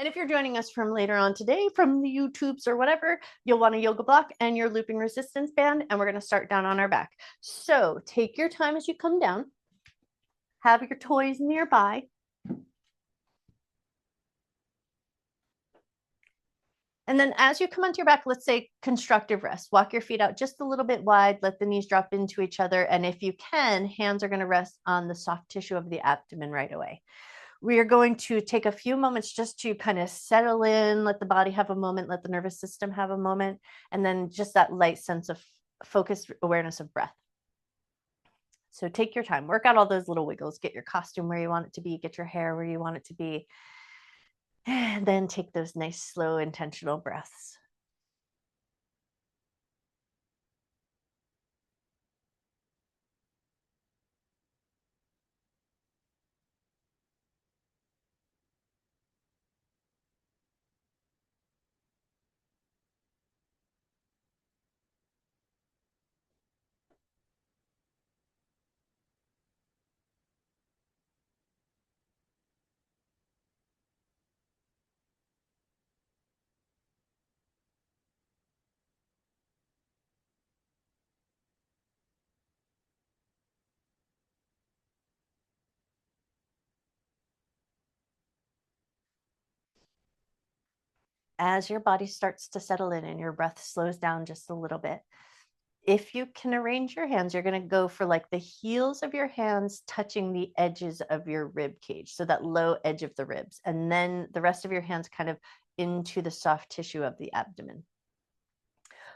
And if you're joining us from later on today from the YouTubes or whatever, you'll want a yoga block and your looping resistance band, and we're going to start down on our back. So take your time as you come down. Have your toys nearby. And then as you come onto your back, let's say constructive rest. Walk your feet out just a little bit wide, let the knees drop into each other. And if you can, hands are going to rest on the soft tissue of the abdomen right away. We are going to take a few moments just to kind of settle in, let the body have a moment, let the nervous system have a moment, and then just that light sense of focused awareness of breath. So take your time, work out all those little wiggles, get your costume where you want it to be, get your hair where you want it to be, and then take those nice, slow, intentional breaths. As your body starts to settle in and your breath slows down just a little bit, if you can arrange your hands, you're going to go for like the heels of your hands touching the edges of your rib cage. So that low edge of the ribs, and then the rest of your hands kind of into the soft tissue of the abdomen.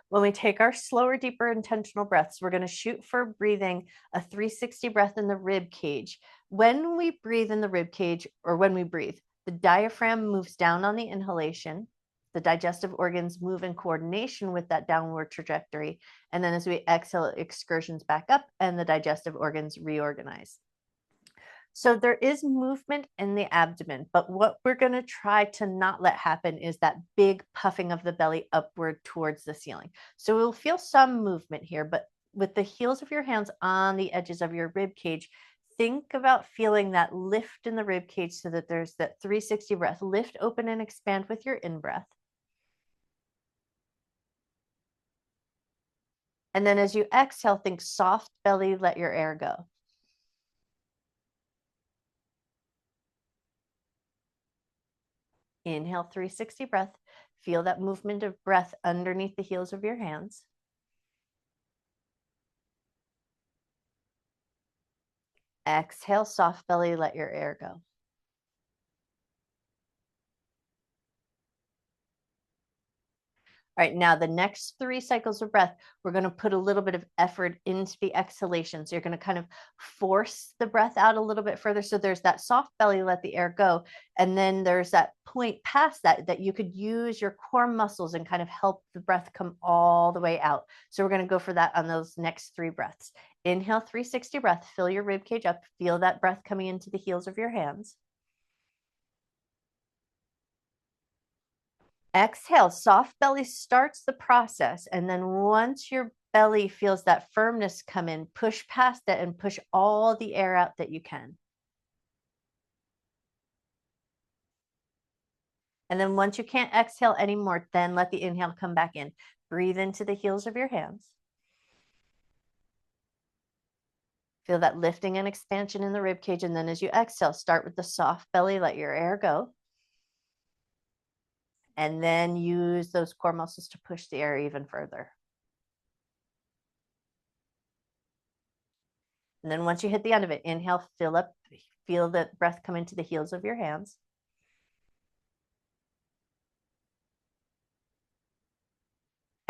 When we take our slower, deeper, intentional breaths, we're going to shoot for breathing a 360 breath in the rib cage. When we breathe in the rib cage, or when we breathe, the diaphragm moves down on the inhalation. The digestive organs move in coordination with that downward trajectory. And then as we exhale, it excursions back up and the digestive organs reorganize. So there is movement in the abdomen, but what we're going to try to not let happen is that big puffing of the belly upward towards the ceiling. So we'll feel some movement here, but with the heels of your hands on the edges of your rib cage, think about feeling that lift in the rib cage so that there's that 360 breath. Lift, open, and expand with your in-breath. And then as you exhale, think soft belly, let your air go. Inhale, 360 breath. Feel that movement of breath underneath the heels of your hands. Exhale, soft belly, let your air go. All right, now the next 3 cycles of breath, we're going to put a little bit of effort into the exhalation. So you're going to kind of force the breath out a little bit further. So there's that soft belly, let the air go. And then there's that point past that you could use your core muscles and kind of help the breath come all the way out. So we're going to go for that on those next 3 breaths. Inhale, 360 breath, fill your rib cage up, feel that breath coming into the heels of your hands. Exhale, soft belly starts the process. And then once your belly feels that firmness come in, push past it and push all the air out that you can. And then once you can't exhale anymore, then let the inhale come back in. Breathe into the heels of your hands. Feel that lifting and expansion in the rib cage. And then as you exhale, start with the soft belly, let your air go. And then use those core muscles to push the air even further. And then once you hit the end of it, inhale, fill up, feel the breath come into the heels of your hands.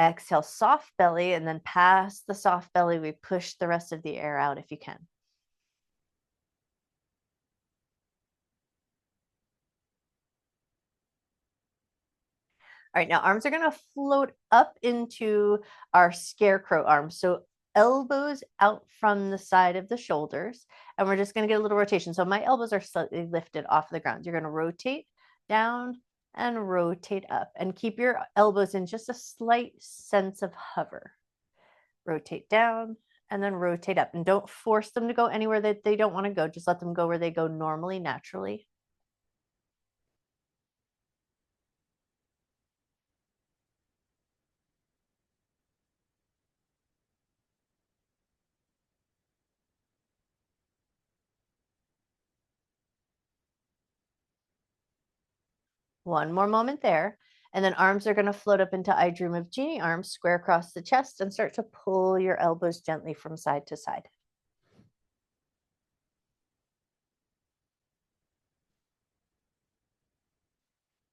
Exhale, soft belly, and then past the soft belly, we push the rest of the air out if you can. All right, now arms are going to float up into our scarecrow arms. So elbows out from the side of the shoulders, and we're just going to get a little rotation. So my elbows are slightly lifted off the ground. You're going to rotate down and rotate up, and keep your elbows in just a slight sense of hover. Rotate down and then rotate up, and don't force them to go anywhere that they don't want to go. Just let them go where they go normally, naturally. One more moment there. And then arms are going to float up into I Dream of Jeannie arms, square across the chest, and start to pull your elbows gently from side to side.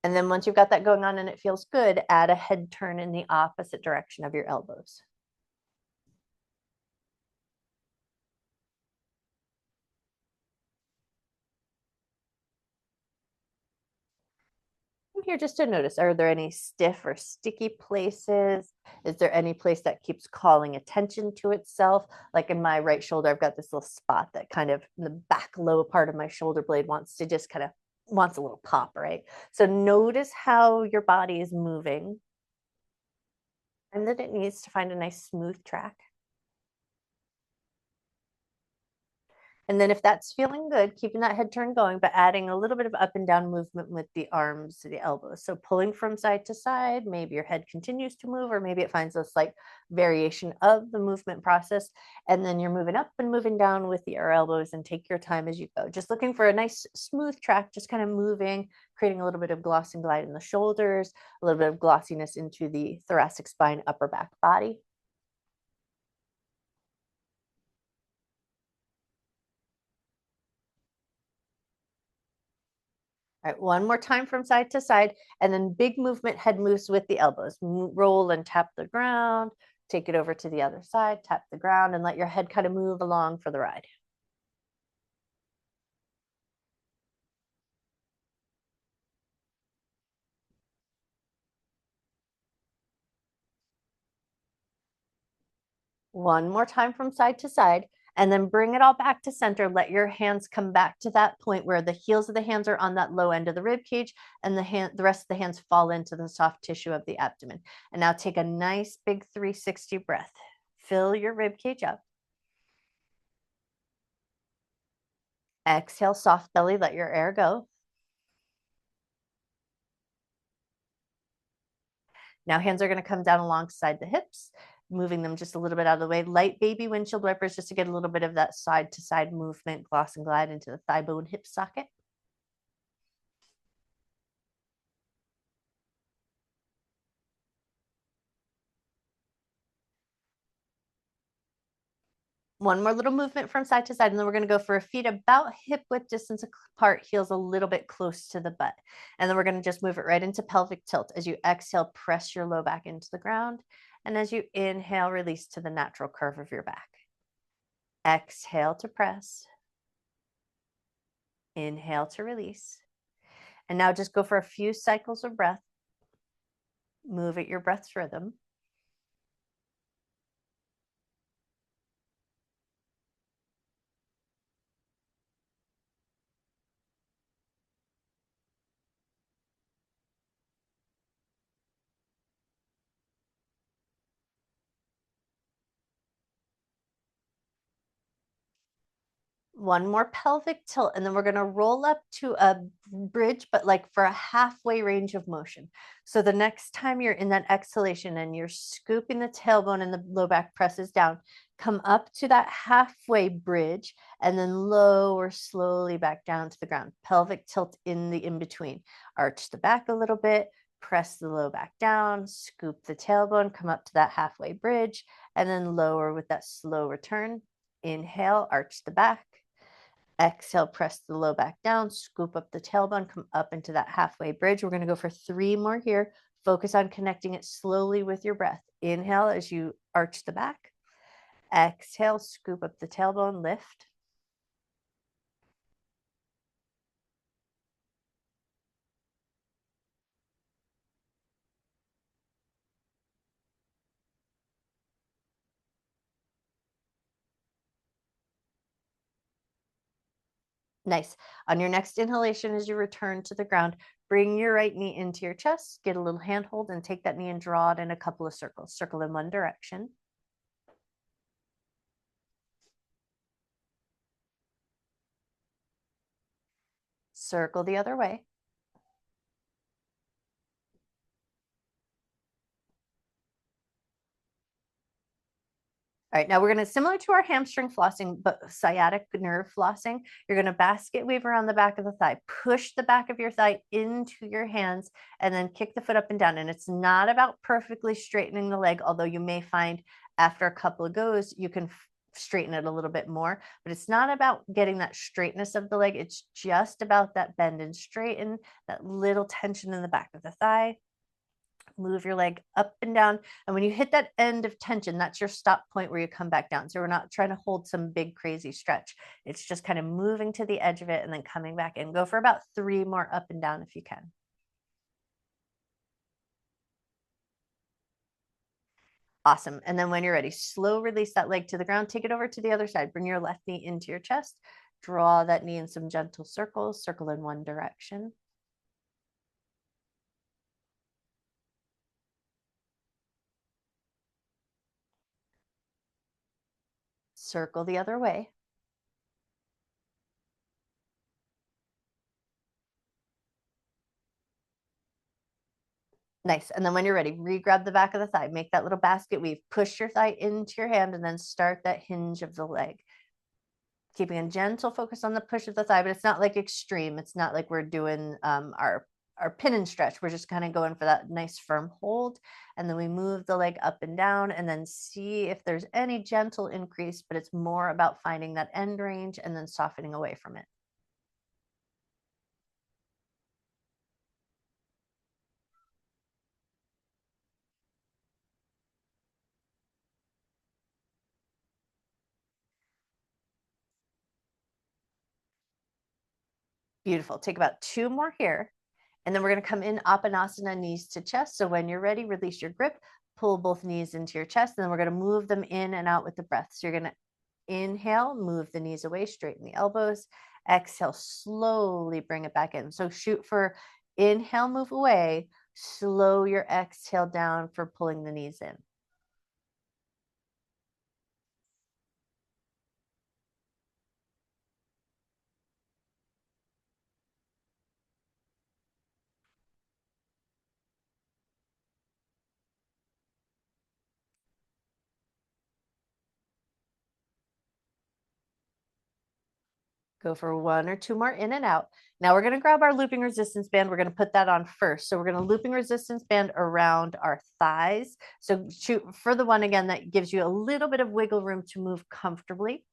And then once you've got that going on and it feels good, add a head turn in the opposite direction of your elbows. I'm here just to notice, are there any stiff or sticky places? Is there any place that keeps calling attention to itself? Like in my right shoulder, I've got this little spot that kind of in the back low part of my shoulder blade wants to just kind of wants a little pop, right? So notice how your body is moving and that it needs to find a nice smooth track. And then if that's feeling good, keeping that head turn going, but adding a little bit of up and down movement with the arms to the elbows. So pulling from side to side, maybe your head continues to move, or maybe it finds a slight variation of the movement process. And then you're moving up and moving down with your elbows, and take your time as you go. Just looking for a nice smooth track, just kind of moving, creating a little bit of gloss and glide in the shoulders, a little bit of glossiness into the thoracic spine, upper back body. All right, one more time from side to side, and then big movement, head moves with the elbows. Roll and tap the ground, take it over to the other side, tap the ground, and let your head kind of move along for the ride. One more time from side to side, and then bring it all back to center. Let your hands come back to that point where the heels of the hands are on that low end of the rib cage, and the rest of the hands fall into the soft tissue of the abdomen. And now take a nice big 360 breath. Fill your rib cage up. Exhale, soft belly, let your air go. Now hands are going to come down alongside the hips, moving them just a little bit out of the way. Light baby windshield wipers just to get a little bit of that side to side movement, gloss and glide into the thigh bone hip socket. One more little movement from side to side, and then we're going to go for a feet about hip width distance apart, heels a little bit close to the butt. And then we're going to just move it right into pelvic tilt. As you exhale, press your low back into the ground. And as you inhale, release to the natural curve of your back. Exhale to press. Inhale to release. And now just go for a few cycles of breath. Move at your breath's rhythm. One more pelvic tilt, and then we're going to roll up to a bridge, but like for a halfway range of motion. So the next time you're in that exhalation and you're scooping the tailbone and the low back presses down, come up to that halfway bridge and then lower slowly back down to the ground. Pelvic tilt in the in between. Arch the back a little bit, press the low back down, scoop the tailbone, come up to that halfway bridge, and then lower with that slow return. Inhale, arch the back. Exhale, press the low back down, scoop up the tailbone, come up into that halfway bridge. We're going to go for 3 more here. Focus on connecting it slowly with your breath. Inhale as you arch the back. Exhale, scoop up the tailbone, lift. Nice. On your next inhalation, as you return to the ground, bring your right knee into your chest, get a little handhold, and take that knee and draw it in a couple of circles. Circle in one direction. Circle the other way. All right, now we're going to, similar to our hamstring flossing, but sciatic nerve flossing, you're going to basket weave around the back of the thigh, push the back of your thigh into your hands, and then kick the foot up and down. And it's not about perfectly straightening the leg, although you may find after a couple of goes, you can straighten it a little bit more, but it's not about getting that straightness of the leg. It's just about that bend and straighten, that little tension in the back of the thigh. Move your leg up and down. And when you hit that end of tension, that's your stop point where you come back down. So we're not trying to hold some big crazy stretch. It's just kind of moving to the edge of it and then coming back in. Go for about 3 more up and down if you can. Awesome. And then when you're ready, slow release that leg to the ground. Take it over to the other side. Bring your left knee into your chest. Draw that knee in some gentle circles. Circle in one direction. Circle the other way. Nice. And then when you're ready, re-grab the back of the thigh, make that little basket weave, push your thigh into your hand, and then start that hinge of the leg. Keeping a gentle focus on the push of the thigh, but it's not like extreme. It's not like we're doing our pin and stretch. We're just kind of going for that nice firm hold. And then we move the leg up and down and then see if there's any gentle increase, but it's more about finding that end range and then softening away from it. Beautiful. Take about 2 more here. And then we're going to come in Apanasana, knees to chest. So when you're ready, release your grip, pull both knees into your chest, and then we're going to move them in and out with the breath. So you're going to inhale, move the knees away, straighten the elbows. Exhale, slowly bring it back in. So shoot for inhale, move away, slow your exhale down for pulling the knees in. Go for 1 or 2 more in and out. Now we're going to grab our looping resistance band. We're going to put that on first. So we're going to looping resistance band around our thighs. So shoot for the one again that gives you a little bit of wiggle room to move comfortably.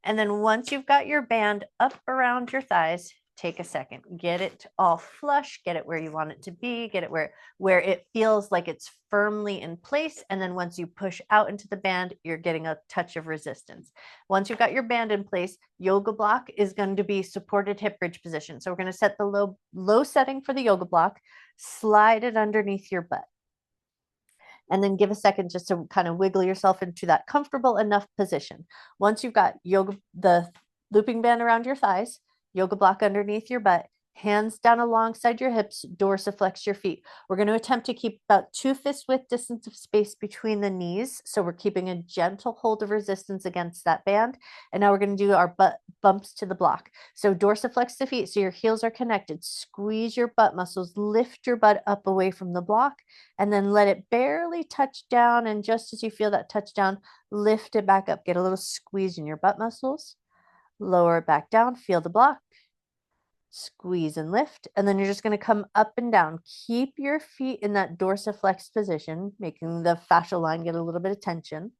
And then once you've got your band up around your thighs, take a second, get it all flush, get it where you want it to be, get it where it feels like it's firmly in place. And then once you push out into the band, you're getting a touch of resistance. Once you've got your band in place, yoga block is going to be supported hip bridge position. So we're going to set the low setting for the yoga block, slide it underneath your butt, and then give a second just to kind of wiggle yourself into that comfortable enough position. Once you've got the looping band around your thighs, yoga block underneath your butt, hands down alongside your hips, dorsiflex your feet. We're going to attempt to keep about 2 fist width distance of space between the knees. So we're keeping a gentle hold of resistance against that band. And now we're going to do our butt bumps to the block. So dorsiflex the feet so your heels are connected. Squeeze your butt muscles, lift your butt up away from the block, and then let it barely touch down. And just as you feel that touch down, lift it back up. Get a little squeeze in your butt muscles. Lower it back down. Feel the block. Squeeze and lift. And then you're just going to come up and down. Keep your feet in that dorsiflex position, making the fascial line get a little bit of tension.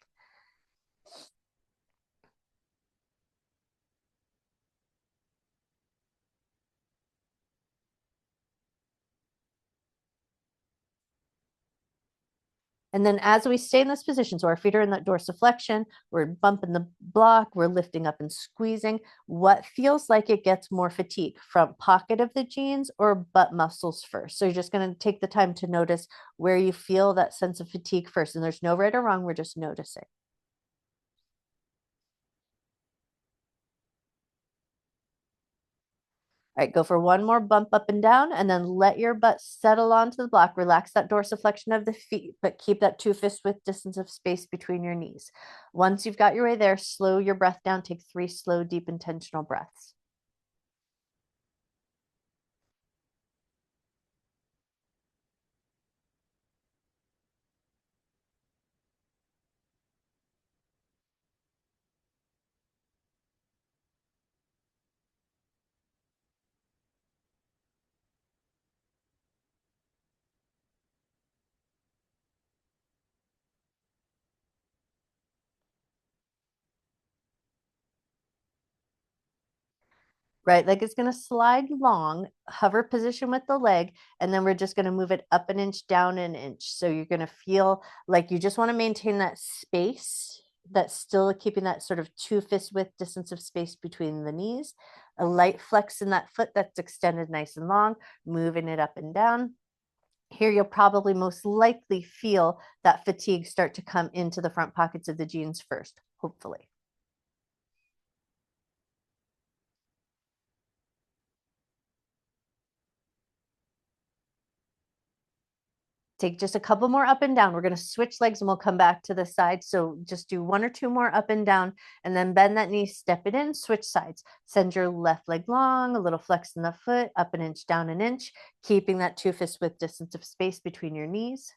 And then as we stay in this position, so our feet are in that dorsiflexion, we're bumping the block, we're lifting up and squeezing. What feels like it gets more fatigue, front pocket of the jeans or butt muscles first? So you're just going to take the time to notice where you feel that sense of fatigue first. And there's no right or wrong, we're just noticing. All right, go for 1 more bump up and down, and then let your butt settle onto the block. Relax that dorsiflexion of the feet, but keep that 2 fist width distance of space between your knees. Once you've got your way there, slow your breath down. Take 3 slow, deep, intentional breaths. Right leg is going to slide long, hover position with the leg, and then we're just going to move it up an inch, down an inch. So you're going to feel like you just want to maintain that space, that's still keeping that sort of 2 fist width distance of space between the knees, a light flex in that foot that's extended nice and long, moving it up and down. Here you'll probably most likely feel that fatigue start to come into the front pockets of the jeans first, hopefully. Take just a couple more up and down. We're going to switch legs and we'll come back to the side. So just do 1 or 2 more up and down, and then bend that knee, step it in, switch sides. Send your left leg long, a little flex in the foot, up an inch, down an inch, keeping that 2 fist width distance of space between your knees.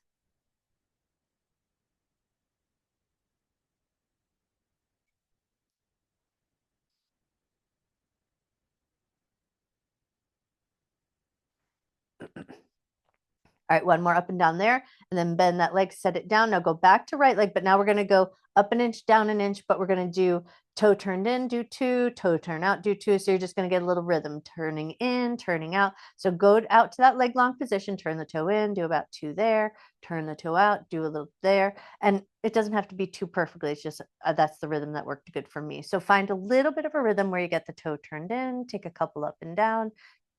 All right, 1 more up and down there, and then bend that leg, set it down. Now go back to right leg, but now we're going to go up an inch, down an inch, but we're going to do toe turned in, do 2, toe turn out, do 2. So you're just going to get a little rhythm, turning in, turning out. So go out to that leg long position, turn the toe in, do about 2 there, turn the toe out, do a little there. And it doesn't have to be too perfectly. It's just that's the rhythm that worked good for me. So find a little bit of a rhythm where you get the toe turned in, take a couple up and down,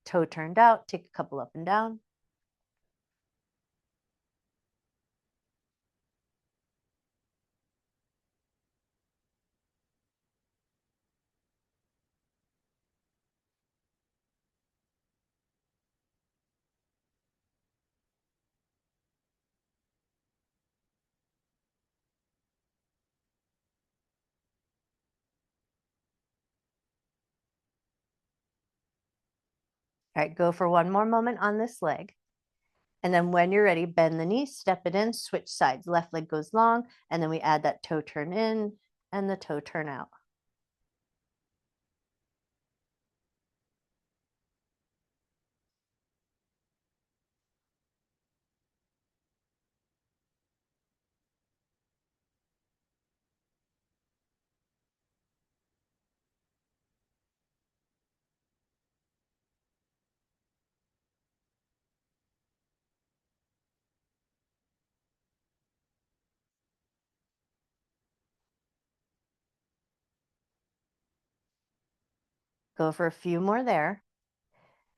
toe turned out, take a couple up and down. All right, go for 1 more moment on this leg. And then when you're ready, bend the knee, step it in, switch sides. Left leg goes long, and then we add that toe turn in and the toe turn out. Go for a few more there.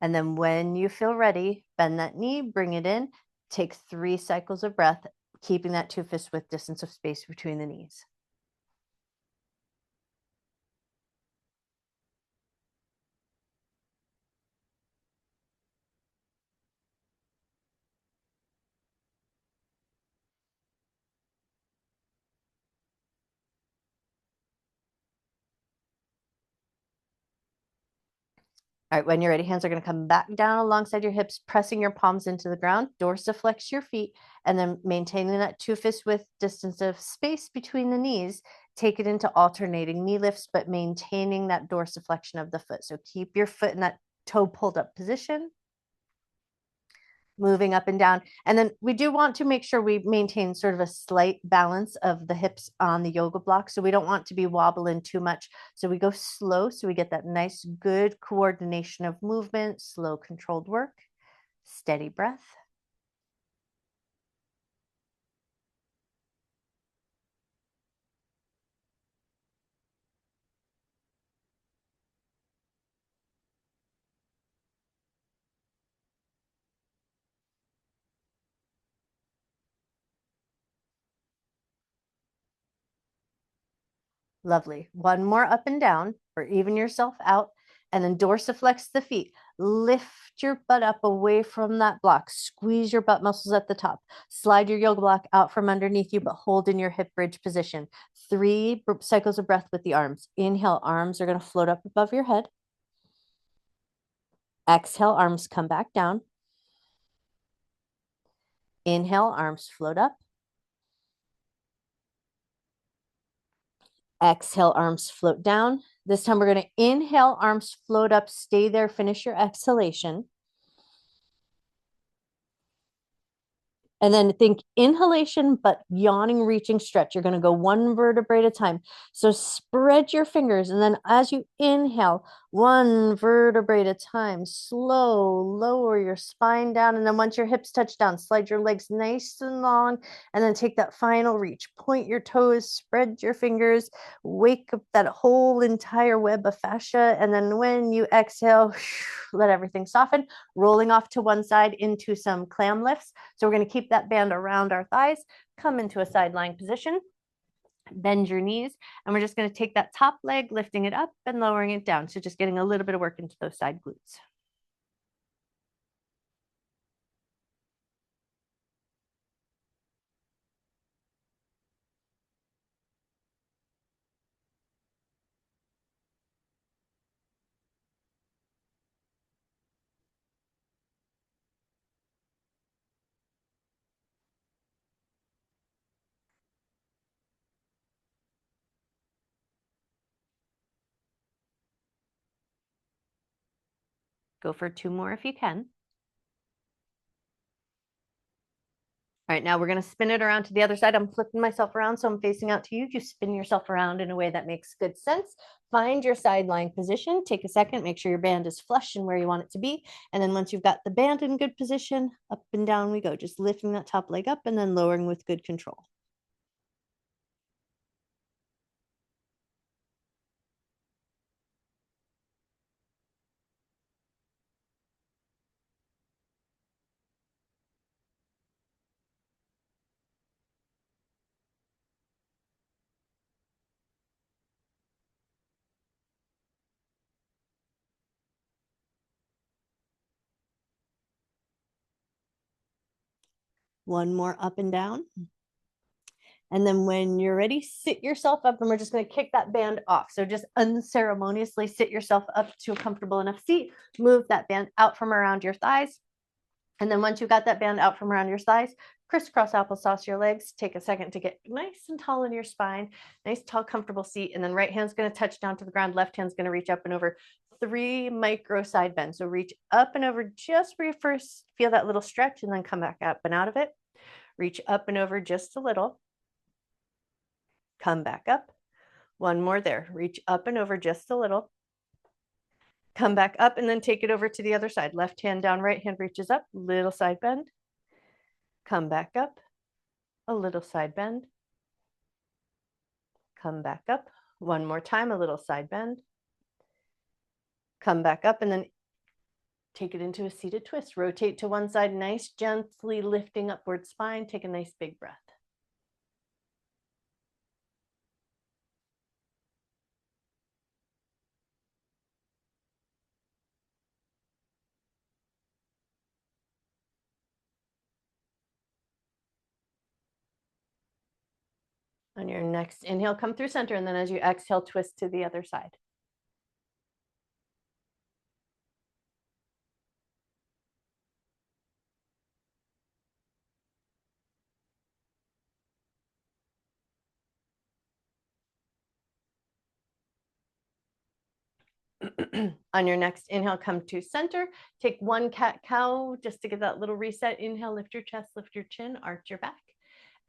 And then when you feel ready, bend that knee, bring it in, take 3 cycles of breath, keeping that 2 fist width distance of space between the knees. All right, when you're ready, hands are going to come back down alongside your hips, pressing your palms into the ground, dorsiflex your feet, and then maintaining that 2 fist width distance of space between the knees. Take it into alternating knee lifts, but maintaining that dorsiflexion of the foot. So keep your foot in that toe pulled up position, moving up and down. And then we do want to make sure we maintain sort of a slight balance of the hips on the yoga block. So we don't want to be wobbling too much. So we go slow. So we get that nice, good coordination of movement, slow, controlled work, steady breath. Lovely. 1 more up and down, or even yourself out, and then dorsiflex the feet. Lift your butt up away from that block. Squeeze your butt muscles at the top. Slide your yoga block out from underneath you, but hold in your hip bridge position. 3 cycles of breath with the arms. Inhale, arms are going to float up above your head. Exhale, arms come back down. Inhale, arms float up. Exhale, arms float down. This time we're going to inhale, arms float up, stay there, finish your exhalation. And then think inhalation, but yawning, reaching, stretch. You're going to go one vertebrae at a time. So spread your fingers. And then as you inhale, one vertebrae at a time, slow, lower your spine down. And then once your hips touch down, slide your legs nice and long. And then take that final reach. Point your toes, spread your fingers, wake up that whole entire web of fascia. And then when you exhale, let everything soften, rolling off to one side into some clam lifts. So we're going to keep that band around our thighs, come into a side lying position, bend your knees, and we're just going to take that top leg, lifting it up and lowering it down. So just getting a little bit of work into those side glutes. Go for 2 more if you can. All right, now we're going to spin it around to the other side. I'm flipping myself around, so I'm facing out to you. You spin yourself around in a way that makes good sense. Find your side lying position. Take a second, make sure your band is flush and where you want it to be. And then once you've got the band in good position, up and down we go, just lifting that top leg up and then lowering with good control. One more up and down. And then when you're ready, sit yourself up and we're just going to kick that band off. So just unceremoniously sit yourself up to a comfortable enough seat, move that band out from around your thighs. And then once you got that band out from around your thighs, crisscross applesauce your legs. Take a second to get nice and tall in your spine, nice, tall, comfortable seat. And then right hand's going to touch down to the ground. Left hand's going to reach up and over. 3 micro side bends. So reach up and over just where you first feel that little stretch and then come back up and out of it. Reach up and over just a little. Come back up. One more there. Reach up and over just a little. Come back up and then take it over to the other side. Left hand down, right hand reaches up, little side bend. Come back up, a little side bend. Come back up. One more time, a little side bend. Come back up and then take it into a seated twist. Rotate to one side, nice, gently lifting upward spine. Take a nice big breath. On your next inhale, come through center, and then as you exhale, twist to the other side. On your next inhale, come to center. Take one cat-cow just to give that little reset. Inhale, lift your chest, lift your chin, arch your back.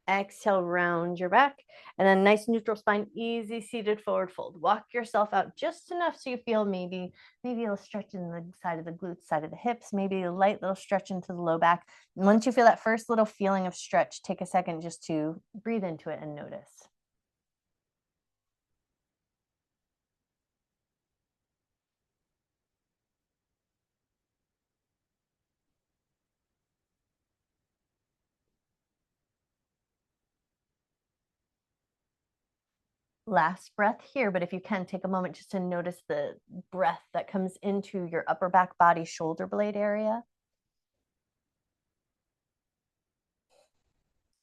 Exhale, round your back. And then nice neutral spine, easy seated forward fold. Walk yourself out just enough so you feel maybe a little stretch in the side of the glutes, side of the hips, maybe a light little stretch into the low back. And once you feel that first little feeling of stretch, take a second just to breathe into it and notice. Last breath here, but if you can, take a moment just to notice the breath that comes into your upper back body, shoulder blade area.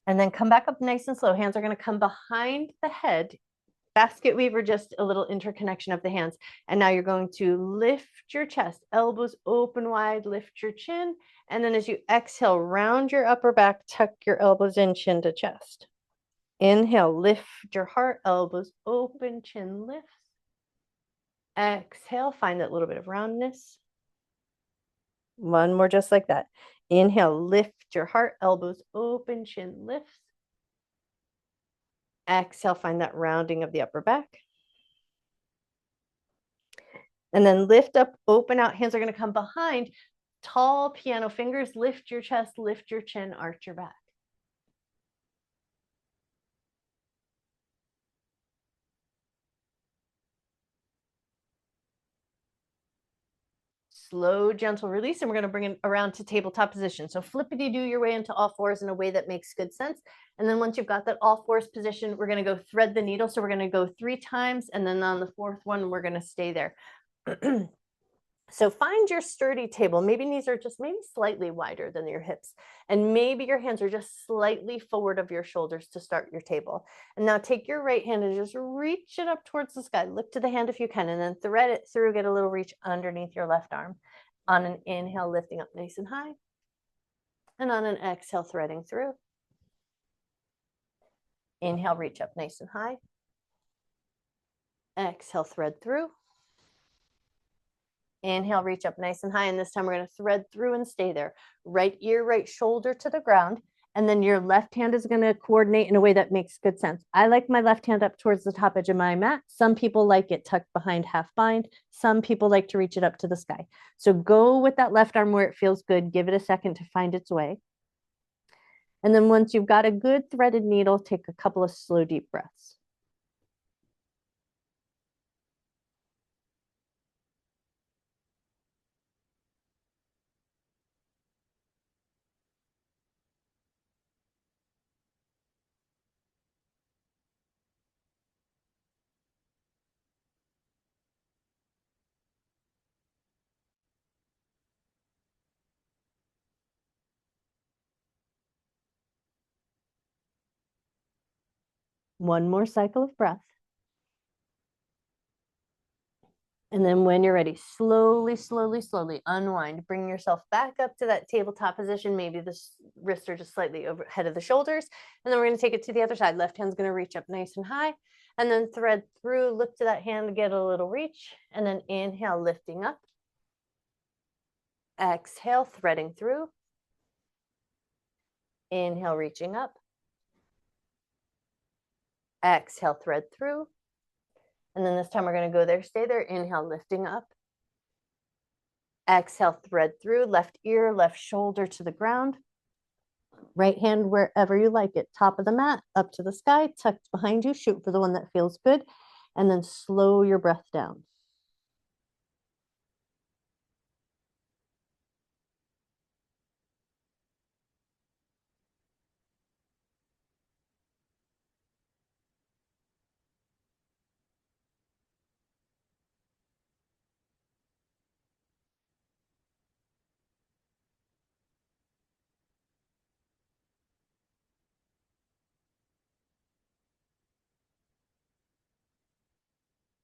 And then come back up nice and slow. Hands are going to come behind the head. Basket weaver, just a little interconnection of the hands. And now you're going to lift your chest, elbows open wide, lift your chin. And then as you exhale, round your upper back, tuck your elbows in, chin to chest. Inhale, lift your heart, elbows open, chin lifts. Exhale, find that little bit of roundness. One more just like that. Inhale, lift your heart, elbows open, chin lifts. Exhale, find that rounding of the upper back. And then lift up, open out, hands are going to come behind. Tall piano fingers, lift your chest, lift your chin, arch your back. Slow, gentle release, and we're going to bring it around to tabletop position. So flippity-do your way into all fours in a way that makes good sense. And then once you've got that all fours position, we're going to go thread the needle. So we're going to go 3 times, and then on the 4th one, we're going to stay there. So find your sturdy table. Maybe knees are just maybe slightly wider than your hips. And maybe your hands are just slightly forward of your shoulders to start your table. And now take your right hand and just reach it up towards the sky. Look to the hand if you can, and then thread it through, get a little reach underneath your left arm. On an inhale, lifting up nice and high. And on an exhale, threading through. Inhale, reach up nice and high. Exhale, thread through. Inhale, reach up nice and high. And this time we're going to thread through and stay there. Right ear, right shoulder to the ground. And then your left hand is going to coordinate in a way that makes good sense. I like my left hand up towards the top edge of my mat. Some people like it tucked behind half bind. Some people like to reach it up to the sky. So go with that left arm where it feels good. Give it a second to find its way. And then once you've got a good threaded needle, take a couple of slow, deep breaths. One more cycle of breath. And then when you're ready, slowly, slowly, slowly unwind. Bring yourself back up to that tabletop position. Maybe the wrists are just slightly overhead of the shoulders. And then we're going to take it to the other side. Left hand's going to reach up nice and high. And then thread through, look to that hand to get a little reach. And then inhale, lifting up. Exhale, threading through. Inhale, reaching up. Exhale, thread through. And then this time we're going to go there, stay there. Inhale, lifting up. Exhale, thread through. Left ear, left shoulder to the ground. Right hand wherever you like it. Top of the mat, up to the sky, tucked behind you. Shoot for the one that feels good. And then slow your breath down.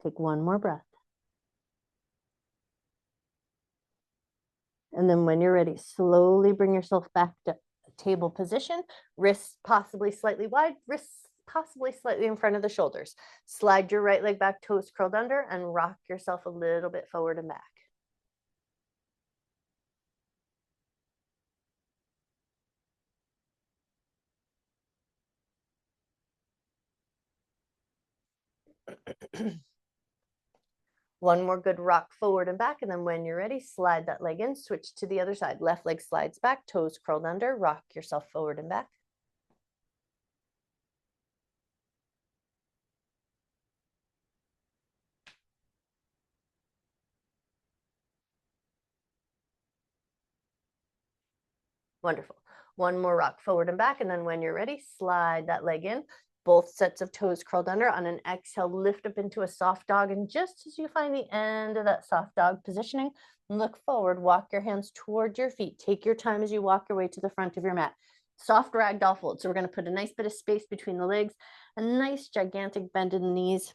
Take one more breath. And then when you're ready, slowly bring yourself back to table position. Wrists possibly slightly wide, wrists possibly slightly in front of the shoulders. Slide your right leg back, toes curled under, and rock yourself a little bit forward and back. One more good rock forward and back. And then when you're ready, slide that leg in, switch to the other side. Left leg slides back, toes curled under, rock yourself forward and back. Wonderful. One more rock forward and back. And then when you're ready, slide that leg in. Both sets of toes curled under. On an exhale, lift up into a soft dog. And just as you find the end of that soft dog positioning, look forward, walk your hands toward your feet. Take your time as you walk your way to the front of your mat. Soft ragdoll fold. So we're going to put a nice bit of space between the legs, a nice gigantic bend in the knees.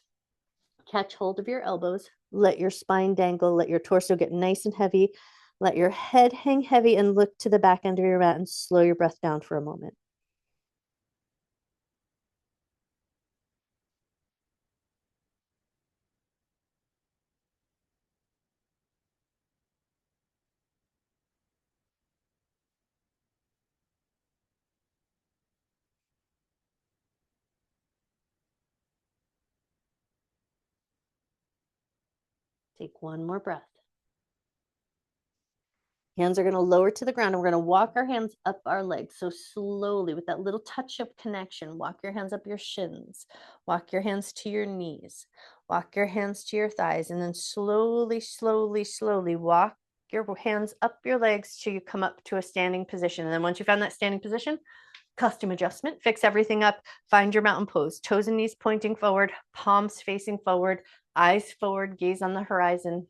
Catch hold of your elbows. Let your spine dangle. Let your torso get nice and heavy. Let your head hang heavy and look to the back end of your mat and slow your breath down for a moment. Take one more breath. Hands are going to lower to the ground, and we're going to walk our hands up our legs. So slowly, with that little touch of connection, walk your hands up your shins, walk your hands to your knees, walk your hands to your thighs, and then slowly, slowly, slowly walk your hands up your legs till you come up to a standing position. And then once you found that standing position, custom adjustment, fix everything up, find your mountain pose, toes and knees pointing forward, palms facing forward, eyes forward, gaze on the horizon.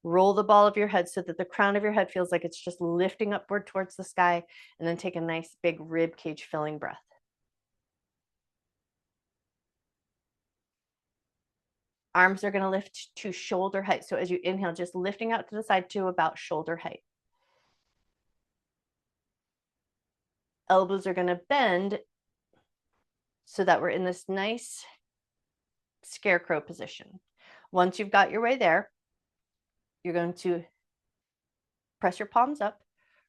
Roll the ball of your head so that the crown of your head feels like it's just lifting upward towards the sky, and then take a nice big rib cage filling breath. Arms are going to lift to shoulder height. So as you inhale, just lifting out to the side to about shoulder height. Elbows are going to bend so that we're in this nice scarecrow position. Once you've got your way there, you're going to press your palms up,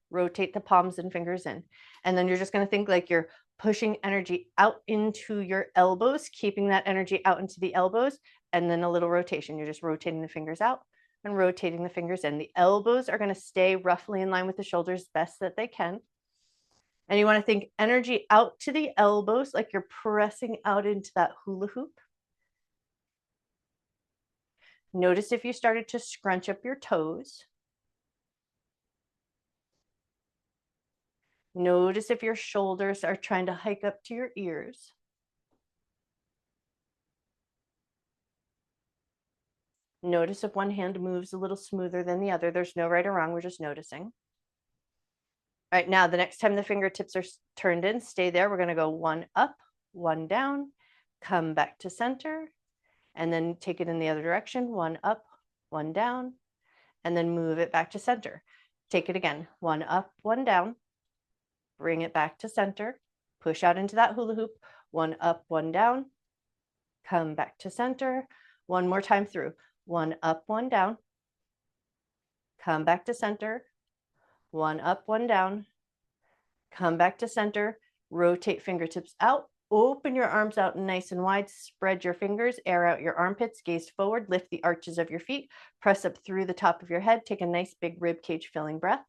rotate the palms and fingers in. And then you're just going to think like you're pushing energy out into your elbows, keeping that energy out into the elbows, and then a little rotation. You're just rotating the fingers out and rotating the fingers in. The elbows are going to stay roughly in line with the shoulders best that they can. And you want to think energy out to the elbows like you're pressing out into that hula hoop. Notice if you started to scrunch up your toes. Notice if your shoulders are trying to hike up to your ears. Notice if one hand moves a little smoother than the other. There's no right or wrong. We're just noticing. All right, now the next time the fingertips are turned in, stay there. We're going to go one up, one down, come back to center, and then take it in the other direction. One up, one down, and then move it back to center. Take it again. One up, one down, bring it back to center, push out into that hula hoop. One up, one down, come back to center. One more time through. One up, one down, come back to center. One up, one down, come back to center, rotate fingertips out, open your arms out nice and wide, spread your fingers, air out your armpits, gaze forward, lift the arches of your feet, press up through the top of your head, take a nice big rib cage filling breath.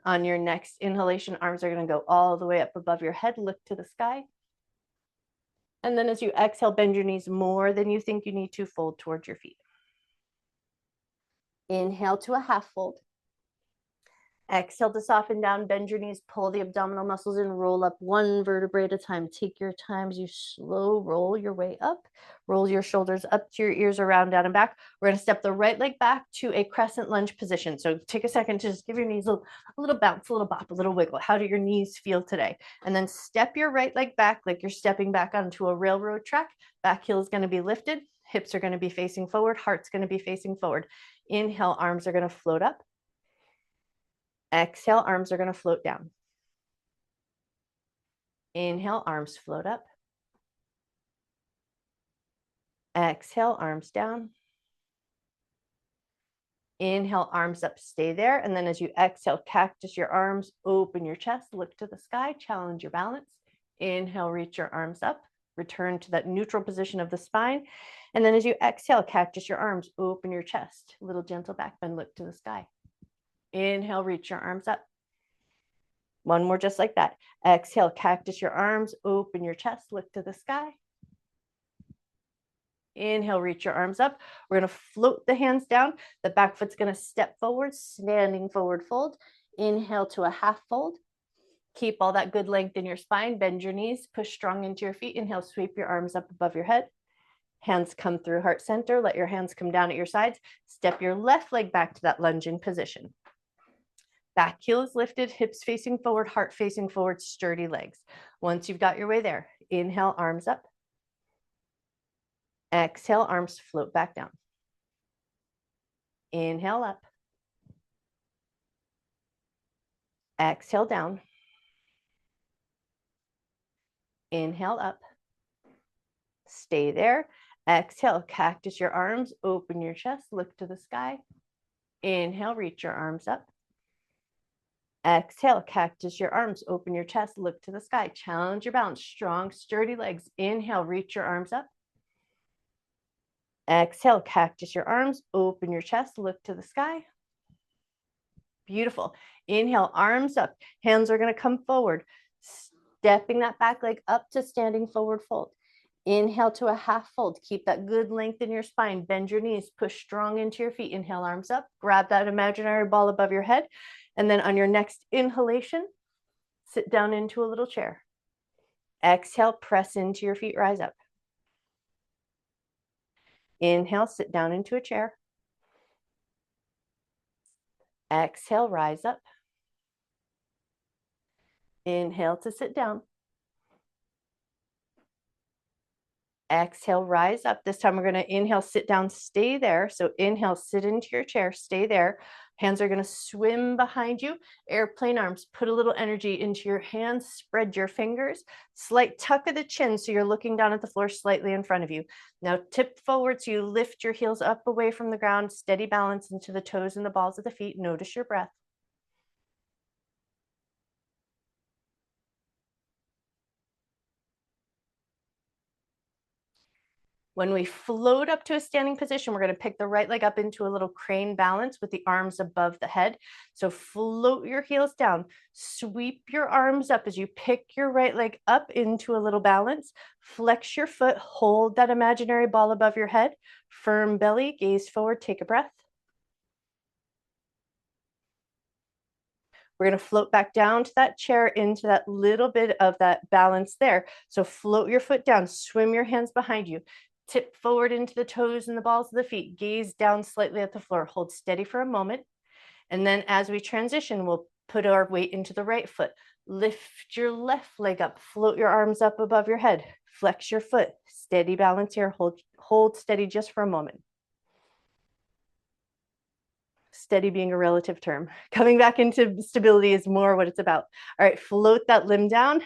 On your next inhalation, arms are going to go all the way up above your head, look to the sky. And then as you exhale, bend your knees more than you think you need to, fold towards your feet. Inhale to a half fold. Exhale to soften down, bend your knees, pull the abdominal muscles in, roll up one vertebrae at a time. Take your time as you slow roll your way up. Roll your shoulders up to your ears, around, down, and back. We're going to step the right leg back to a crescent lunge position. So take a second to just give your knees a little bounce, a little bop, a little wiggle. How do your knees feel today? And then step your right leg back like you're stepping back onto a railroad track. Back heel is going to be lifted. Hips are going to be facing forward. Heart's going to be facing forward. Inhale, arms are going to float up. Exhale, arms are going to float down. Inhale, arms float up. Exhale, arms down. Inhale, arms up, stay there. And then as you exhale, cactus your arms, open your chest, look to the sky, challenge your balance. Inhale, reach your arms up, return to that neutral position of the spine. And then as you exhale, cactus your arms, open your chest, little gentle back bend, look to the sky. Inhale, reach your arms up. One more just like that. Exhale, cactus your arms, open your chest, look to the sky. Inhale, reach your arms up. We're going to float the hands down. The back foot's going to step forward, standing forward fold. Inhale to a half fold. Keep all that good length in your spine. Bend your knees, push strong into your feet. Inhale, sweep your arms up above your head. Hands come through heart center. Let your hands come down at your sides. Step your left leg back to that lunging position. Back heel is lifted, hips facing forward, heart facing forward, sturdy legs. Once you've got your way there, inhale, arms up. Exhale, arms float back down. Inhale up. Exhale down. Inhale up. Stay there. Exhale, cactus your arms, open your chest, look to the sky. Inhale, reach your arms up. Exhale, cactus your arms, open your chest, look to the sky, challenge your balance, strong, sturdy legs. Inhale, reach your arms up. Exhale, cactus your arms, open your chest, look to the sky. Beautiful. Inhale, arms up, hands are going to come forward, stepping that back leg up to standing forward fold. Inhale to a half fold. Keep that good length in your spine. Bend your knees. Push strong into your feet. Inhale, arms up. Grab that imaginary ball above your head. And then on your next inhalation, sit down into a little chair. Exhale, press into your feet, rise up. Inhale, sit down into a chair. Exhale, rise up. Inhale to sit down. Exhale, rise up. This time we're going to inhale, sit down, stay there. So inhale, sit into your chair, stay there. Hands are going to swim behind you. Airplane arms, put a little energy into your hands, spread your fingers, slight tuck of the chin so you're looking down at the floor slightly in front of you. Now tip forward so you lift your heels up away from the ground, steady balance into the toes and the balls of the feet. Notice your breath. When we float up to a standing position, we're going to pick the right leg up into a little crane balance with the arms above the head. So float your heels down, sweep your arms up as you pick your right leg up into a little balance. Flex your foot, hold that imaginary ball above your head, firm belly, gaze forward, take a breath. We're going to float back down to that chair into that little bit of that balance there. So float your foot down, swim your hands behind you. Tip forward into the toes and the balls of the feet. Gaze down slightly at the floor. Hold steady for a moment. And then as we transition, we'll put our weight into the right foot. Lift your left leg up. Float your arms up above your head. Flex your foot. Steady balance here. Hold steady just for a moment. Steady being a relative term. Coming back into stability is more what it's about. All right, float that limb down.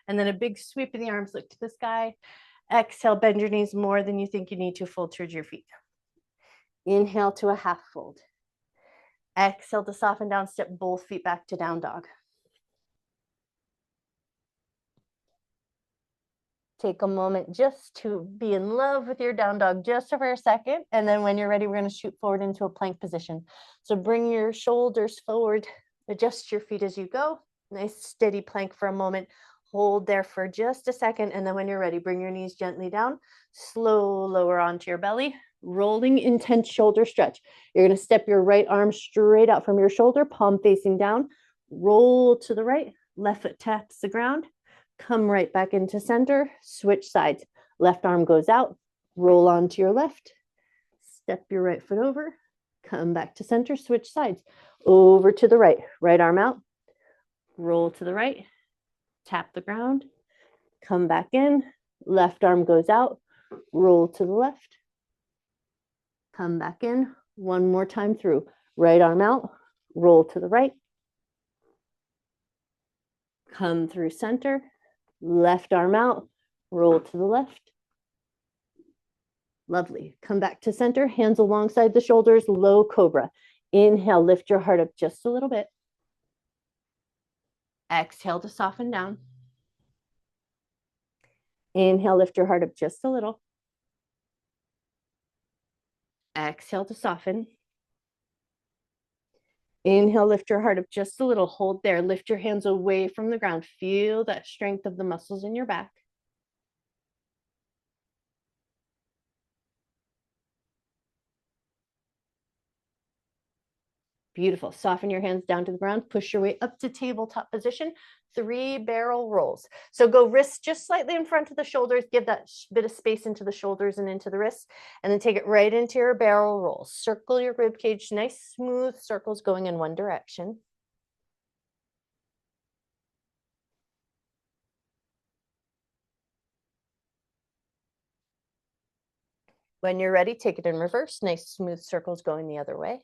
And then a big sweep of the arms, look to the sky. Exhale, bend your knees more than you think you need to, fold towards your feet. Inhale to a half fold. Exhale to soften down, step both feet back to down dog. Take a moment just to be in love with your down dog just for a second. And then when you're ready, we're going to shoot forward into a plank position. So bring your shoulders forward, adjust your feet as you go. Nice steady plank for a moment. Hold there for just a second. And then when you're ready, bring your knees gently down, slow lower onto your belly, rolling intense shoulder stretch. You're going to step your right arm straight out from your shoulder, palm facing down, roll to the right, left foot taps the ground, come right back into center, switch sides. Left arm goes out, roll onto your left, step your right foot over, come back to center, switch sides. Over to the right, right arm out, roll to the right, tap the ground, come back in, left arm goes out, roll to the left, come back in, one more time through, right arm out, roll to the right, come through center, left arm out, roll to the left. Lovely. Come back to center, hands alongside the shoulders, low cobra. Inhale, lift your heart up just a little bit. Exhale to soften down. Inhale, lift your heart up just a little. Exhale to soften. Inhale, lift your heart up just a little. Hold there. Lift your hands away from the ground. Feel that strength of the muscles in your back. Beautiful. Soften your hands down to the ground. Push your way up to tabletop position. 3 barrel rolls. So go wrists just slightly in front of the shoulders. Give that bit of space into the shoulders and into the wrists. And then take it right into your barrel rolls. Circle your rib cage. Nice smooth circles going in one direction. When you're ready, take it in reverse. Nice smooth circles going the other way.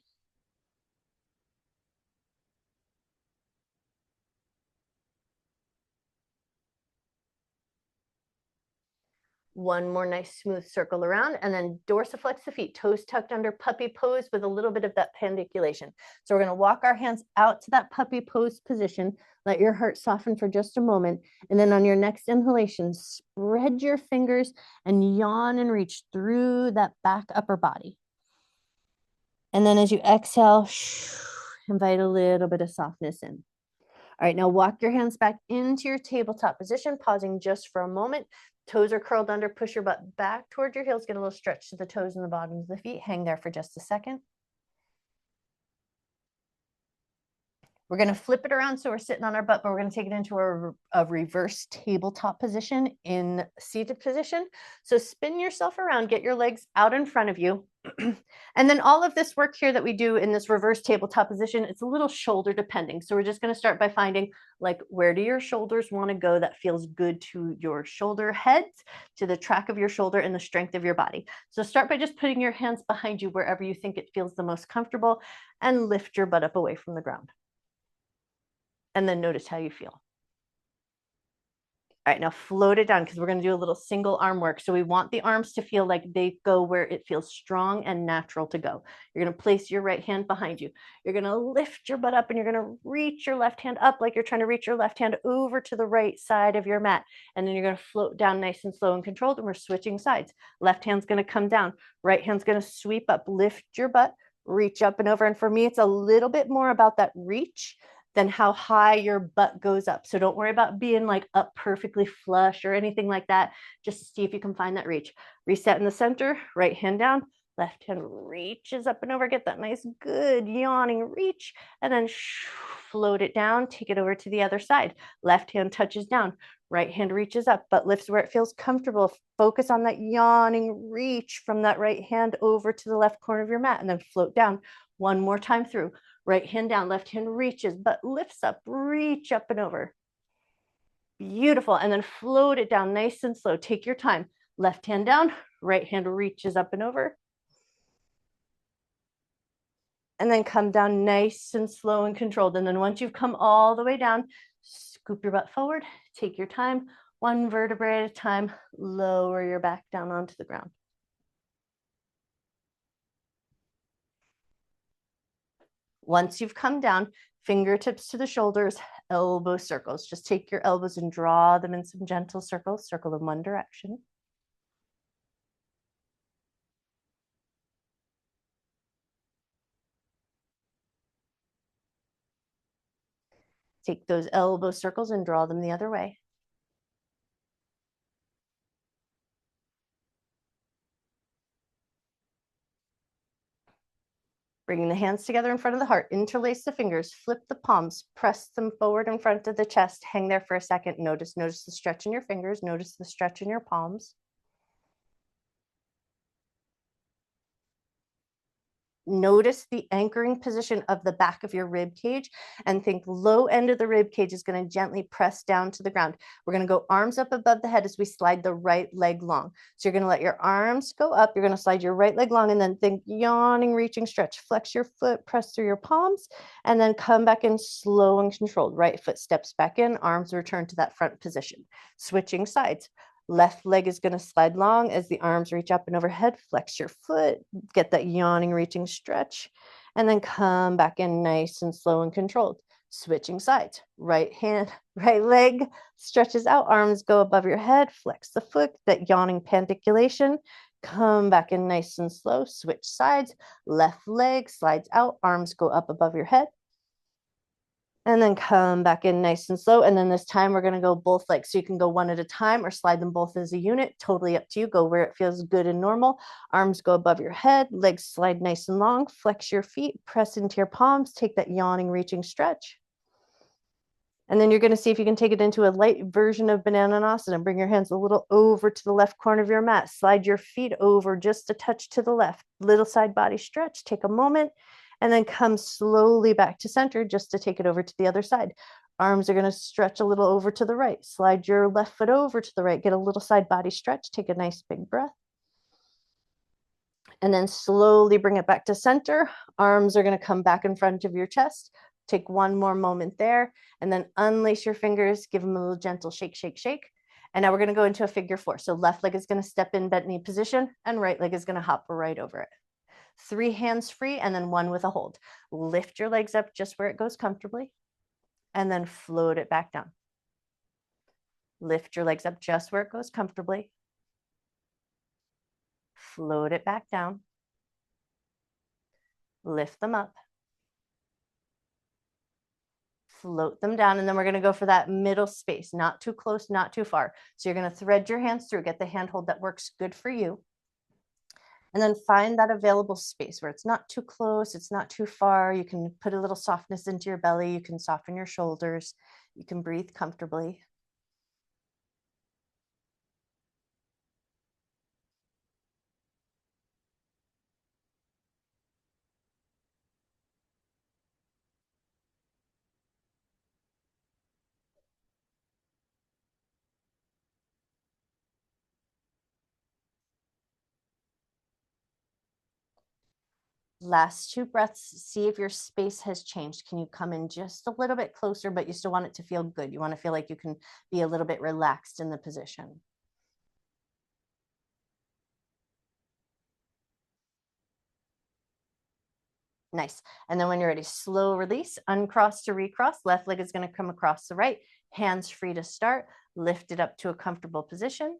One more nice smooth circle around, and then dorsiflex the feet, toes tucked under puppy pose with a little bit of that pandiculation. So we're going to walk our hands out to that puppy pose position. Let your heart soften for just a moment. And then on your next inhalation, spread your fingers and yawn and reach through that back upper body. And then as you exhale, invite a little bit of softness in. All right, now walk your hands back into your tabletop position, pausing just for a moment. Toes are curled under, push your butt back toward your heels, get a little stretch to the toes and the bottoms of the feet. Hang there for just a second. We're going to flip it around so we're sitting on our butt, but we're going to take it into a reverse tabletop position in seated position. So spin yourself around, get your legs out in front of you. And then all of this work here that we do in this reverse tabletop position, it's a little shoulder depending. So we're just going to start by finding, like, where do your shoulders want to go that feels good to your shoulder heads, to the track of your shoulder and the strength of your body. So start by just putting your hands behind you wherever you think it feels the most comfortable, and lift your butt up away from the ground. And then notice how you feel. All right, now float it down, because we're going to do a little single arm work. So we want the arms to feel like they go where it feels strong and natural to go. You're going to place your right hand behind you. You're going to lift your butt up, and you're going to reach your left hand up like you're trying to reach your left hand over to the right side of your mat. And then you're going to float down nice and slow and controlled, and we're switching sides. Left hand's going to come down. Right hand's going to sweep up. Lift your butt, reach up and over. And for me, it's a little bit more about that reach than how high your butt goes up. So don't worry about being like up perfectly flush or anything like that. Just see if you can find that reach. Reset in the center, right hand down, left hand reaches up and over. Get that nice, good yawning reach, and then float it down, take it over to the other side. Left hand touches down, right hand reaches up, but lifts where it feels comfortable. Focus on that yawning reach from that right hand over to the left corner of your mat, and then float down one more time through. Right hand down, left hand reaches, but lifts up, reach up and over. Beautiful. And then float it down nice and slow. Take your time. Left hand down, right hand reaches up and over. And then come down nice and slow and controlled. And then once you've come all the way down, scoop your butt forward, take your time, one vertebrae at a time, lower your back down onto the ground. Once you've come down, fingertips to the shoulders, elbow circles. Just take your elbows and draw them in some gentle circles. Circle in one direction. Take those elbow circles and draw them the other way. Bringing the hands together in front of the heart, interlace the fingers, flip the palms, press them forward in front of the chest. Hang there for a second. Notice the stretch in your fingers. Notice the stretch in your palms. Notice the anchoring position of the back of your rib cage, and think low end of the rib cage is going to gently press down to the ground. We're going to go arms up above the head as we slide the right leg long. So you're going to let your arms go up. You're going to slide your right leg long, and then think yawning, reaching, stretch. Flex your foot, press through your palms, and then come back in slow and controlled. Right foot steps back in, arms return to that front position. Switching sides. Left leg is going to slide long as the arms reach up and overhead. Flex your foot, get that yawning, reaching stretch, and then come back in nice and slow and controlled. Switching sides. Right hand, right leg stretches out, arms go above your head. Flex the foot, that yawning pandiculation. Come back in nice and slow. Switch sides. Left leg slides out, arms go up above your head. And then come back in nice and slow. And then this time we're going to go both legs. So you can go one at a time or slide them both as a unit. Totally up to you. Go where it feels good and normal. Arms go above your head. Legs slide nice and long. Flex your feet. Press into your palms. Take that yawning, reaching stretch. And then you're going to see if you can take it into a light version of Bananasana. Bring your hands a little over to the left corner of your mat. Slide your feet over just a touch to the left. Little side body stretch. Take a moment. And then come slowly back to center just to take it over to the other side. Arms are going to stretch a little over to the right. Slide your left foot over to the right. Get a little side body stretch. Take a nice big breath. And then slowly bring it back to center. Arms are going to come back in front of your chest. Take one more moment there. And then unlace your fingers. Give them a little gentle shake, shake, shake. And now we're going to go into a figure four. So left leg is going to step in bent knee position and right leg is going to hop right over it. 3 hands free and then 1 with a hold. Lift your legs up just where it goes comfortably and then float it back down. Lift your legs up just where it goes comfortably. Float it back down. Lift them up. Float them down, and then we're going to go for that middle space, not too close, not too far. So you're going to thread your hands through, get the handhold that works good for you. And then find that available space where it's not too close, it's not too far. You can put a little softness into your belly. You can soften your shoulders. You can breathe comfortably. Last 2 breaths, see if your space has changed. Can you come in just a little bit closer, but you still want it to feel good? You want to feel like you can be a little bit relaxed in the position. Nice. And then when you're ready, slow release, uncross to recross. Left leg is going to come across the right. Hands free to start. Lift it up to a comfortable position.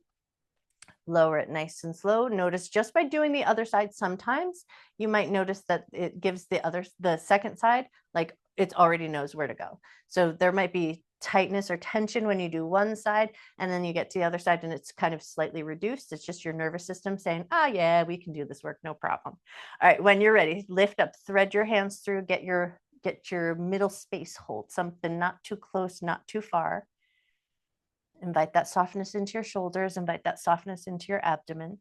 Lower it nice and slow. Notice just by doing the other side, sometimes you might notice that it gives the second side, like it already knows where to go. So there might be tightness or tension when you do one side, and then you get to the other side and it's kind of slightly reduced. It's just your nervous system saying, ah, yeah, we can do this work, no problem. All right, when you're ready, lift up, thread your hands through, get your middle space hold, something not too close, not too far. Invite that softness into your shoulders, invite that softness into your abdomen.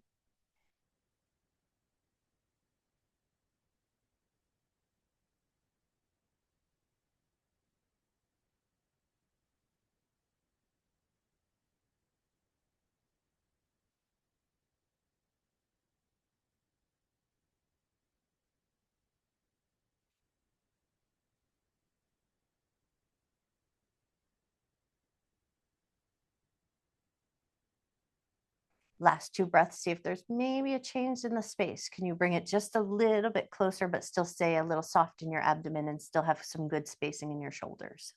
Last 2 breaths, see if there's maybe a change in the space. Can you bring it just a little bit closer, but still stay a little soft in your abdomen and still have some good spacing in your shoulders?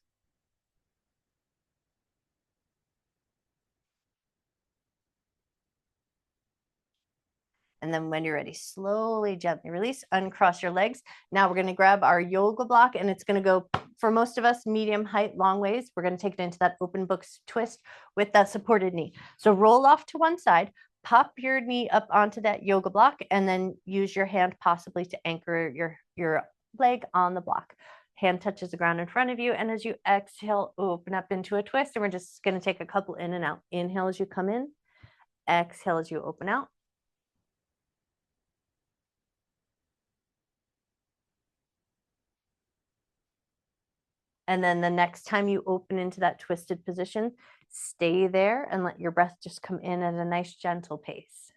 And then when you're ready, slowly, gently release, uncross your legs. Now we're going to grab our yoga block, and it's going to go, for most of us, medium height, long ways. We're going to take it into that open book twist with that supported knee. So roll off to one side, pop your knee up onto that yoga block, and then use your hand possibly to anchor your leg on the block. Hand touches the ground in front of you, and as you exhale, open up into a twist, and we're just going to take a couple in and out. Inhale as you come in, exhale as you open out. And then the next time you open into that twisted position, stay there and let your breath just come in at a nice gentle pace.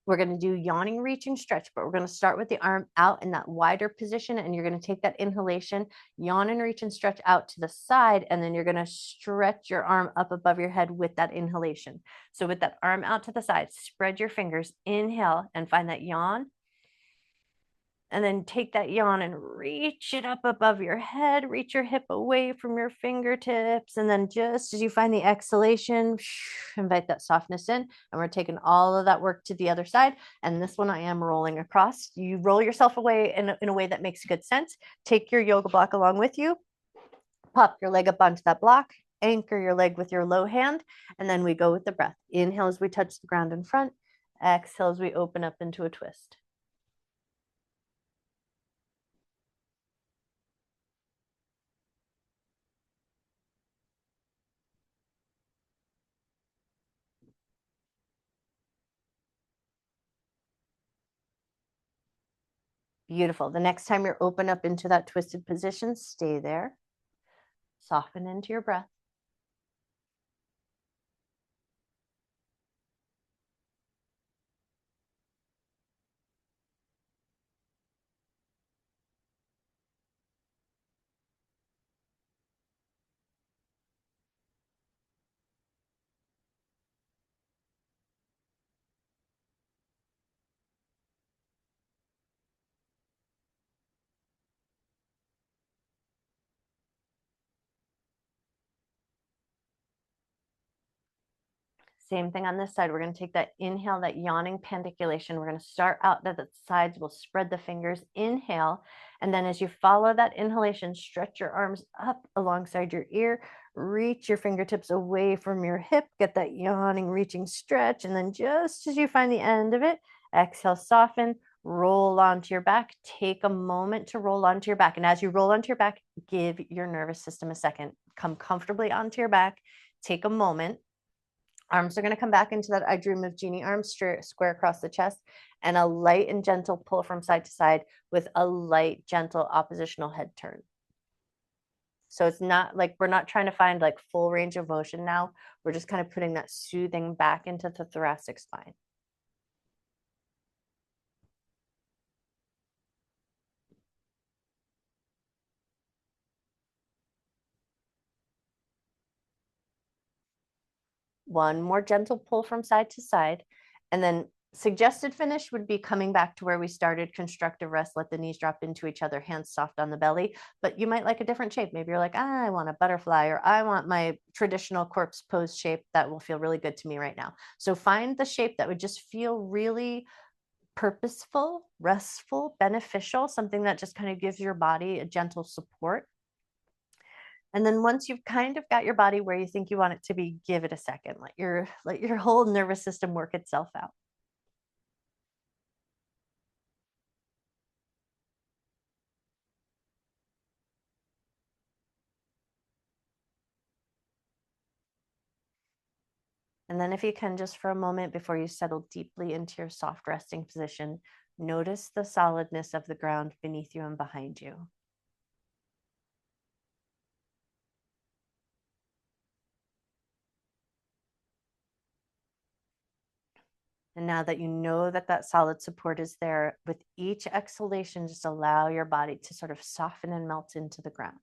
We're going to do yawning, reaching, stretch, but we're going to start with the arm out in that wider position. And you're going to take that inhalation, yawn and reach and stretch out to the side. And then you're going to stretch your arm up above your head with that inhalation. So with that arm out to the side, spread your fingers, inhale and find that yawn. And then take that yawn and reach it up above your head, reach your hip away from your fingertips. And then just as you find the exhalation, invite that softness in. And we're taking all of that work to the other side. And this one I am rolling across. You roll yourself away in a way that makes good sense. Take your yoga block along with you. Pop your leg up onto that block. Anchor your leg with your low hand. And then we go with the breath. Inhale as we touch the ground in front. Exhale as we open up into a twist. Beautiful. The next time you're open up into that twisted position, stay there. Soften into your breath. Same thing on this side. We're going to take that inhale, that yawning pandiculation. We're going to start out at the sides. We'll spread the fingers, inhale. And then as you follow that inhalation, stretch your arms up alongside your ear, reach your fingertips away from your hip, get that yawning, reaching stretch. And then just as you find the end of it, exhale, soften, roll onto your back. Take a moment to roll onto your back. And as you roll onto your back, give your nervous system a second. Come comfortably onto your back. Take a moment. Arms are going to come back into that I dream of Jeannie arms, square across the chest, and a light and gentle pull from side to side with a light, gentle oppositional head turn. So it's not like we're not trying to find like full range of motion now. We're just kind of putting that soothing back into the thoracic spine. One more gentle pull from side to side. And then suggested finish would be coming back to where we started, constructive rest, let the knees drop into each other, hands soft on the belly. But you might like a different shape. Maybe you're like, I want a butterfly, or I want my traditional corpse pose shape that will feel really good to me right now. So find the shape that would just feel really purposeful, restful, beneficial, something that just kind of gives your body a gentle support. And then once you've kind of got your body where you think you want it to be, give it a second. Let your whole nervous system work itself out. And then if you can, just for a moment before you settle deeply into your soft resting position, notice the solidness of the ground beneath you and behind you. And now that you know that that solid support is there, with each exhalation, just allow your body to sort of soften and melt into the ground.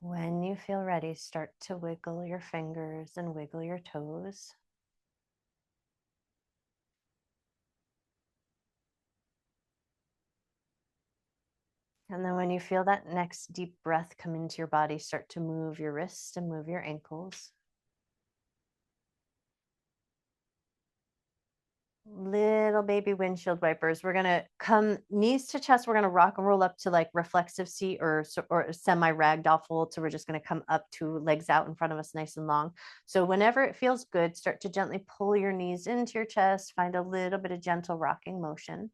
When you feel ready, start to wiggle your fingers and wiggle your toes. And then when you feel that next deep breath come into your body, start to move your wrists and move your ankles. Little baby windshield wipers. We're gonna come knees to chest. We're gonna rock and roll up to like reflexive seat or semi ragdoll fold. So we're just gonna come up to legs out in front of us, nice and long. So whenever it feels good, start to gently pull your knees into your chest. Find a little bit of gentle rocking motion.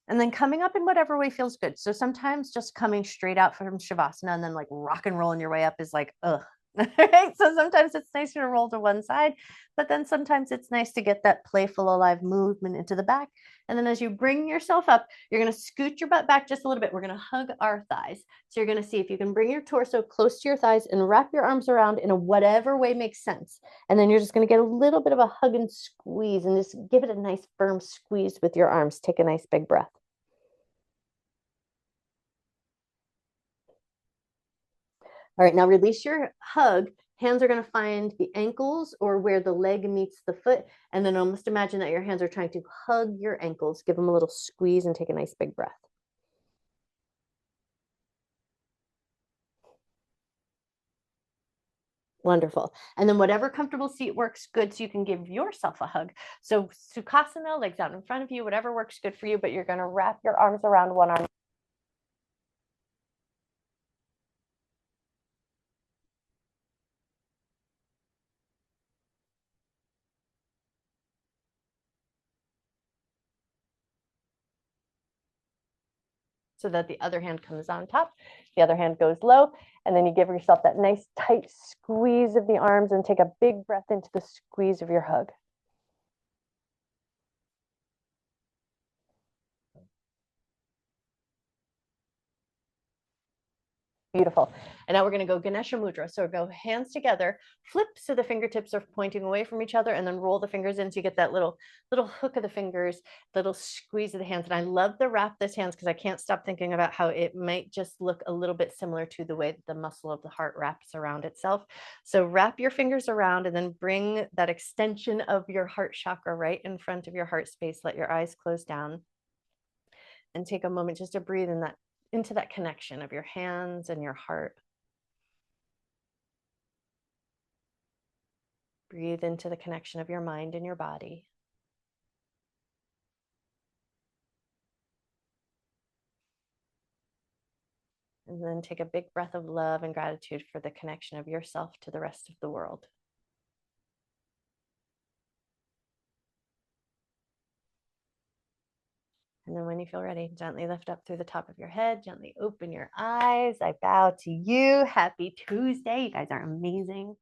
And then coming up in whatever way feels good. So sometimes just coming straight out from Shavasana and then like rock and rolling your way up is like, ugh. Right? So sometimes it's nicer to roll to one side, but then sometimes it's nice to get that playful, alive movement into the back. And then as you bring yourself up, you're going to scoot your butt back just a little bit. We're going to hug our thighs. So you're going to see if you can bring your torso close to your thighs and wrap your arms around in a whatever way makes sense. And then you're just going to get a little bit of a hug and squeeze and just give it a nice firm squeeze with your arms. Take a nice big breath. All right, now release your hug. Hands are going to find the ankles or where the leg meets the foot. And then almost imagine that your hands are trying to hug your ankles. Give them a little squeeze and take a nice big breath. Wonderful. And then whatever comfortable seat works good so you can give yourself a hug. So Sukhasana, legs out in front of you, whatever works good for you, but you're going to wrap your arms around one arm. So that the other hand comes on top, the other hand goes low, and then you give yourself that nice tight squeeze of the arms and take a big breath into the squeeze of your hug. Beautiful. And now we're going to go Ganesha Mudra. So go hands together, flip so the fingertips are pointing away from each other, and then roll the fingers in so you get that little hook of the fingers, little squeeze of the hands. And I love the wrap this hands because I can't stop thinking about how it might just look a little bit similar to the way that the muscle of the heart wraps around itself. So wrap your fingers around and then bring that extension of your heart chakra right in front of your heart space. Let your eyes close down and take a moment just to breathe in that into that connection of your hands and your heart. Breathe into the connection of your mind and your body. And then take a big breath of love and gratitude for the connection of yourself to the rest of the world. And then when you feel ready, gently lift up through the top of your head, gently open your eyes. I bow to you. Happy Tuesday. You guys are amazing.